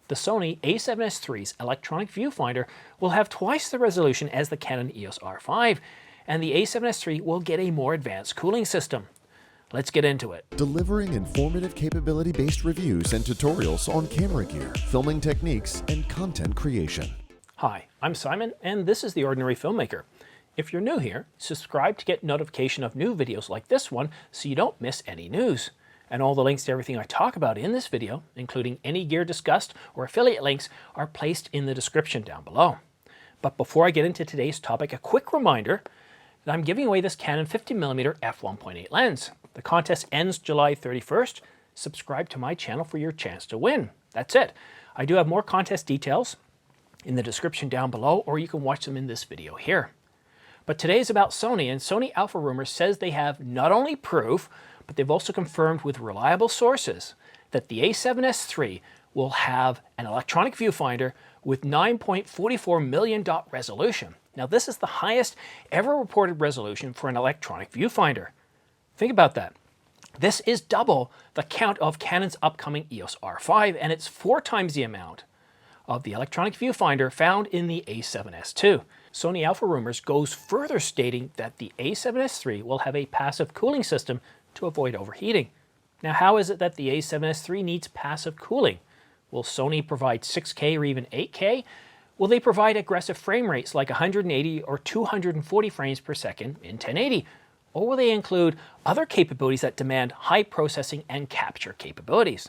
The Sony a7S III's electronic viewfinder will have twice the resolution as the Canon EOS R5, and the a7S III will get a more advanced cooling system. Let's get into it. Delivering informative capability-based reviews and tutorials on camera gear, filming techniques, and content creation. Hi, I'm Simon, and this is The Ordinary Filmmaker. If you're new here, subscribe to get notification of new videos like this one so you don't miss any news. And all the links to everything I talk about in this video, including any gear discussed or affiliate links, are placed in the description down below. But before I get into today's topic, a quick reminder that I'm giving away this Canon 50mm f1.8 lens. The contest ends July 31st. Subscribe to my channel for your chance to win. That's it. I do have more contest details in the description down below, or you can watch them in this video here. But today is about Sony, and Sony Alpha Rumors says they have not only proof, but they've also confirmed with reliable sources that the a7S III will have an electronic viewfinder with 9.44 million dot resolution. Now this is the highest ever reported resolution for an electronic viewfinder. Think about that. This is double the count of Canon's upcoming EOS R5, and it's 4 times the amount of the electronic viewfinder found in the a7S II. Sony Alpha Rumors goes further, stating that the a7S III will have a passive cooling system to avoid overheating. Now, how is it that the a7S III needs passive cooling? Will Sony provide 6K or even 8K? Will they provide aggressive frame rates like 180 or 240 frames per second in 1080? Or will they include other capabilities that demand high processing and capture capabilities?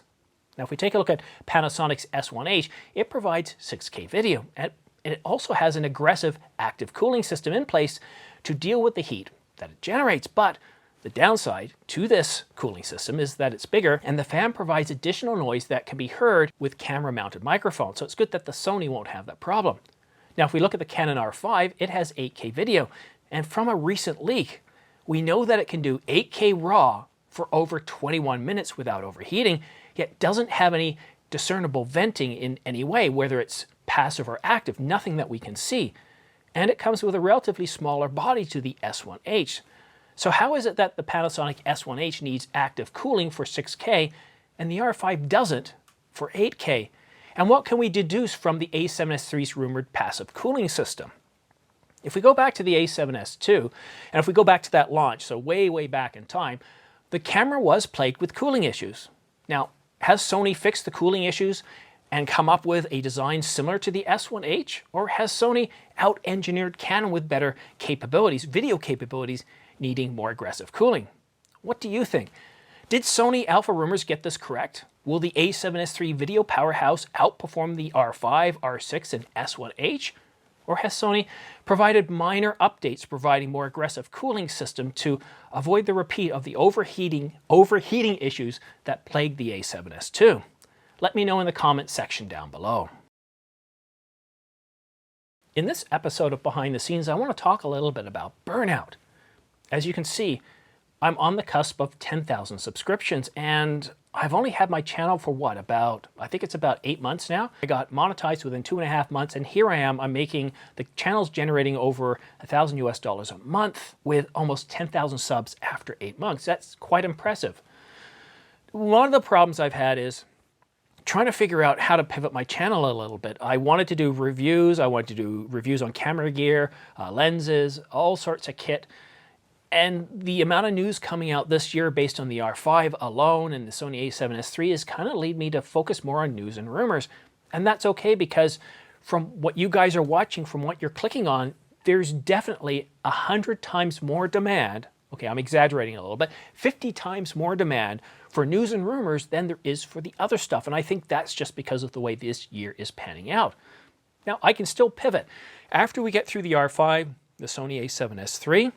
Now, if we take a look at Panasonic's S1H, it provides 6K video, and it also has an aggressive active cooling system in place to deal with the heat that it generates. But the downside to this cooling system is that it's bigger, and the fan provides additional noise that can be heard with camera-mounted microphones. So it's good that the Sony won't have that problem. Now, if we look at the Canon R5, it has 8K video, and from a recent leak, we know that it can do 8K RAW for over 21 minutes without overheating, yet doesn't have any discernible venting in any way, whether it's passive or active, nothing that we can see. And it comes with a relatively smaller body to the S1H. So how is it that the Panasonic S1H needs active cooling for 6K and the R5 doesn't for 8K? And what can we deduce from the a7S III's rumored passive cooling system? If we go back to the a7S II, and if we go back to that launch, so way back in time, the camera was plagued with cooling issues. Now, has Sony fixed the cooling issues and come up with a design similar to the S1H? Or has Sony out-engineered Canon with better capabilities, video capabilities, needing more aggressive cooling? What do you think? Did Sony Alpha Rumors get this correct? Will the a7S III video powerhouse outperform the R5, R6, and S1H? Or has Sony provided minor updates providing more aggressive cooling system to avoid the repeat of the overheating issues that plagued the a7S II? Let me know in the comments section down below. In this episode of Behind the Scenes, I want to talk a little bit about burnout. As you can see, I'm on the cusp of 10,000 subscriptions, and I've only had my channel for what, I think it's about 8 months now. I got monetized within 2.5 months, and here I am, the channel's generating over $1,000 a month with almost 10,000 subs after 8 months. That's quite impressive. One of the problems I've had is trying to figure out how to pivot my channel a little bit. I wanted to do reviews. I wanted to do reviews on camera gear, lenses, all sorts of kit. And the amount of news coming out this year based on the R5 alone and the Sony a7S III is kind of lead me to focus more on news and rumors. And that's okay, because from what you guys are watching, from what you're clicking on, there's definitely 100 times more demand. Okay, I'm exaggerating a little bit. 50 times more demand for news and rumors than there is for the other stuff. And I think that's just because of the way this year is panning out. Now, I can still pivot. After we get through the R5, the Sony a7S III,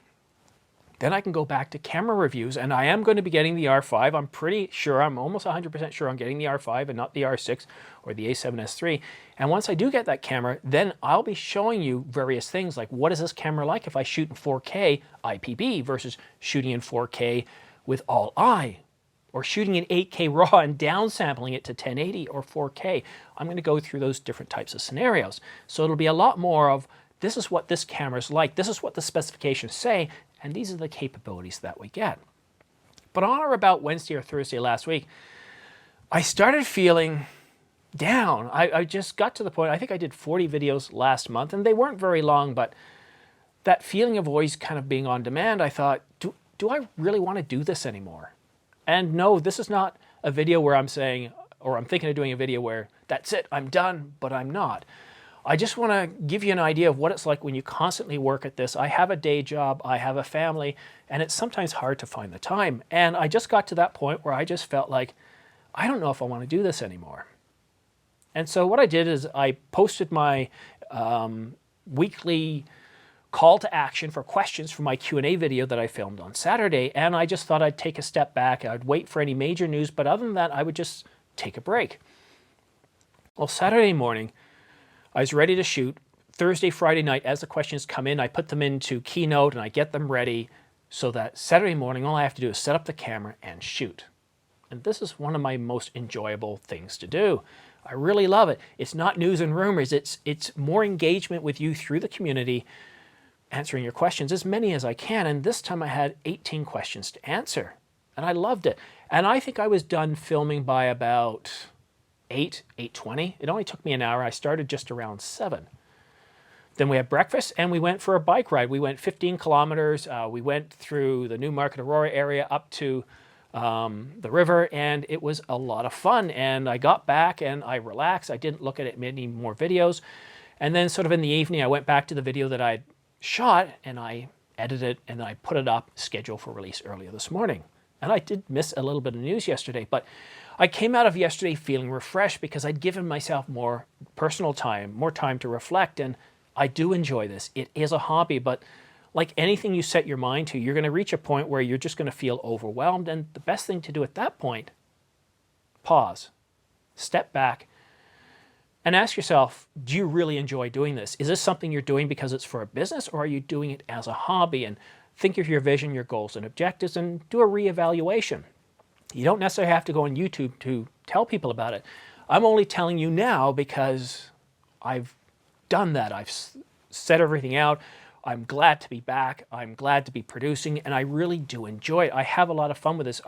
then I can go back to camera reviews, and I am going to be getting the R5. I'm pretty sure, I'm almost 100% sure I'm getting the R5 and not the R6 or the a7S III. And once I do get that camera, then I'll be showing you various things like, what is this camera like if I shoot in 4K IPB versus shooting in 4K with all I, or shooting in 8K RAW and downsampling it to 1080 or 4K. I'm going to go through those different types of scenarios. So it'll be a lot more of, this is what this camera's like, this is what the specifications say, and these are the capabilities that we get. But on or about Wednesday or Thursday last week, I started feeling down. I just got to the point, I think I did 40 videos last month, and they weren't very long, but that feeling of always kind of being on demand, I thought, do I really want to do this anymore? And no, this is not a video where I'm saying, or I'm thinking of doing a video where that's it, I'm done, but I'm not. I just want to give you an idea of what it's like when you constantly work at this. I have a day job, I have a family, and it's sometimes hard to find the time. And I just got to that point where I just felt like, I don't know if I want to do this anymore. And so what I did is I posted my weekly call to action for questions for my Q&A video that I filmed on Saturday, and I just thought I'd take a step back. I'd wait for any major news, but other than that, I would just take a break. Well, Saturday morning, I was ready to shoot. Thursday, Friday night, as the questions come in, I put them into Keynote and I get them ready so that Saturday morning, all I have to do is set up the camera and shoot. And this is one of my most enjoyable things to do. I really love it. It's not news and rumors. It's more engagement with you through the community, answering your questions, as many as I can. And this time I had 18 questions to answer, and I loved it. And I think I was done filming by about 8:20. It only took me an hour. I started just around 7. Then we had breakfast and we went for a bike ride. We went 15 kilometers. We went through the Newmarket Aurora area up to the river, and it was a lot of fun. And I got back and I relaxed. I didn't look at many more videos. And then sort of in the evening, I went back to the video that I'd shot and I edited it and I put it up, scheduled for release earlier this morning. And I did miss a little bit of news yesterday, but I came out of yesterday feeling refreshed because I'd given myself more personal time, more time to reflect, and I do enjoy this. It is a hobby, but like anything you set your mind to, you're going to reach a point where you're just going to feel overwhelmed, and the best thing to do at that point, pause, step back, and ask yourself, do you really enjoy doing this? Is this something you're doing because it's for a business, or are you doing it as a hobby? And think of your vision, your goals and objectives, and do a reevaluation. You don't necessarily have to go on YouTube to tell people about it. I'm only telling you now because I've done that. I've set everything out. I'm glad to be back. I'm glad to be producing, and I really do enjoy it. I have a lot of fun with this.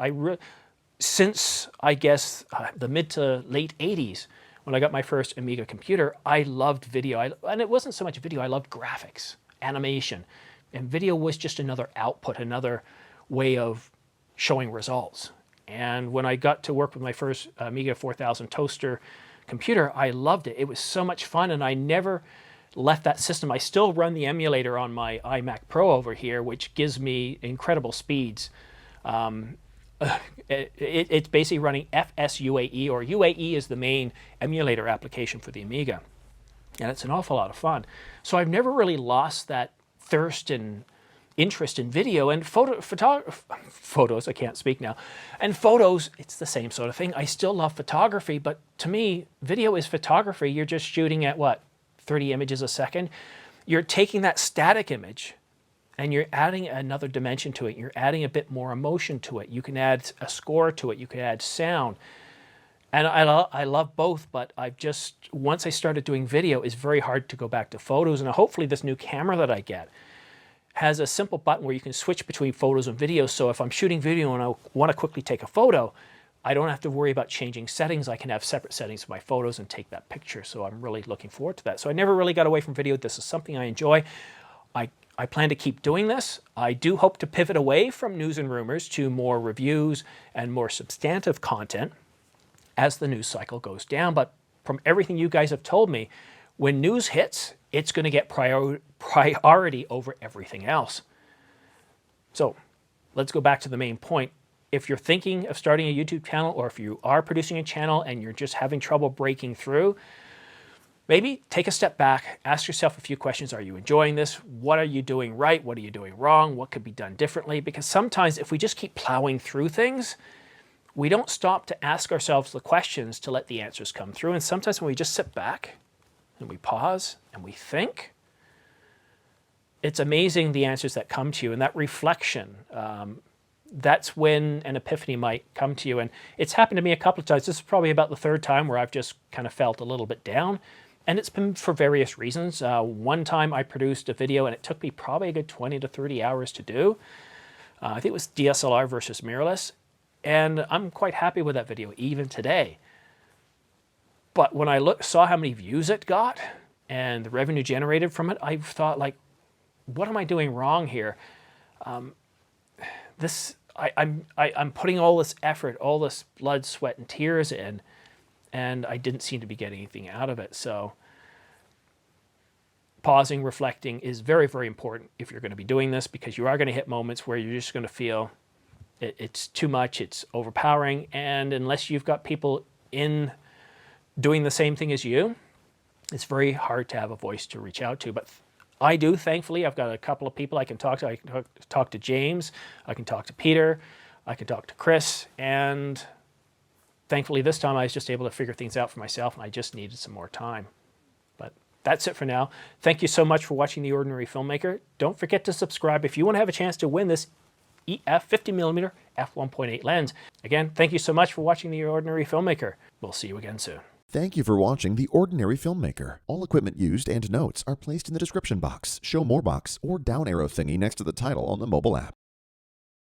Since, I guess, the mid to late 80s, when I got my first Amiga computer, I loved video. And it wasn't so much video, I loved graphics, animation. And video was just another output, another way of showing results. And when I got to work with my first Amiga 4000 toaster computer, I loved it. It was so much fun, and I never left that system. I still run the emulator on my iMac Pro over here, which gives me incredible speeds. It's basically running FSUAE, or UAE is the main emulator application for the Amiga. And it's an awful lot of fun. So I've never really lost that thirst and interest in video. And photos, I can't speak now. And photos, it's the same sort of thing. I still love photography, but to me, video is photography. You're just shooting at what, 30 images a second? You're taking that static image and you're adding another dimension to it. You're adding a bit more emotion to it. You can add a score to it. You can add sound. And I love both, but once I started doing video, it's very hard to go back to photos. And hopefully this new camera that I get has a simple button where you can switch between photos and videos. So if I'm shooting video and I want to quickly take a photo, I don't have to worry about changing settings. I can have separate settings for my photos and take that picture. So I'm really looking forward to that. So I never really got away from video. This is something I enjoy. I plan to keep doing this. I do hope to pivot away from news and rumors to more reviews and more substantive content as the news cycle goes down. But from everything you guys have told me, when news hits, it's going to get priority over everything else. So let's go back to the main point. If you're thinking of starting a YouTube channel, or if you are producing a channel and you're just having trouble breaking through, maybe take a step back, ask yourself a few questions. Are you enjoying this? What are you doing right? What are you doing wrong? What could be done differently? Because sometimes if we just keep plowing through things, we don't stop to ask ourselves the questions to let the answers come through. And sometimes when we just sit back and we pause and we think, it's amazing the answers that come to you, and that reflection. That's when an epiphany might come to you. And it's happened to me a couple of times. This is probably about the third time where I've just kind of felt a little bit down. And it's been for various reasons. One time I produced a video and it took me probably a good 20 to 30 hours to do. I think it was DSLR versus mirrorless. And I'm quite happy with that video, even today. But when I saw how many views it got and the revenue generated from it, I thought, like, what am I doing wrong here? I'm putting all this effort, all this blood, sweat, and tears in, and I didn't seem to be getting anything out of it. So pausing, reflecting is very, very important if you're going to be doing this, because you are going to hit moments where you're just going to feel it's too much, it's overpowering, and unless you've got people in doing the same thing as you, it's very hard to have a voice to reach out to. But I do, thankfully. I've got a couple of people I can talk to. I can talk to James, I can talk to Peter, I can talk to Chris, and thankfully this time I was just able to figure things out for myself, and I just needed some more time. But that's it for now. Thank you so much for watching The Ordinary Filmmaker. Don't forget to subscribe if you want to have a chance to win this EF 50mm f1.8 lens. Again, thank you so much for watching The Ordinary Filmmaker. We'll see you again soon. Thank you for watching The Ordinary Filmmaker. All equipment used and notes are placed in the description box, show more box, or down arrow thingy next to the title on the mobile app.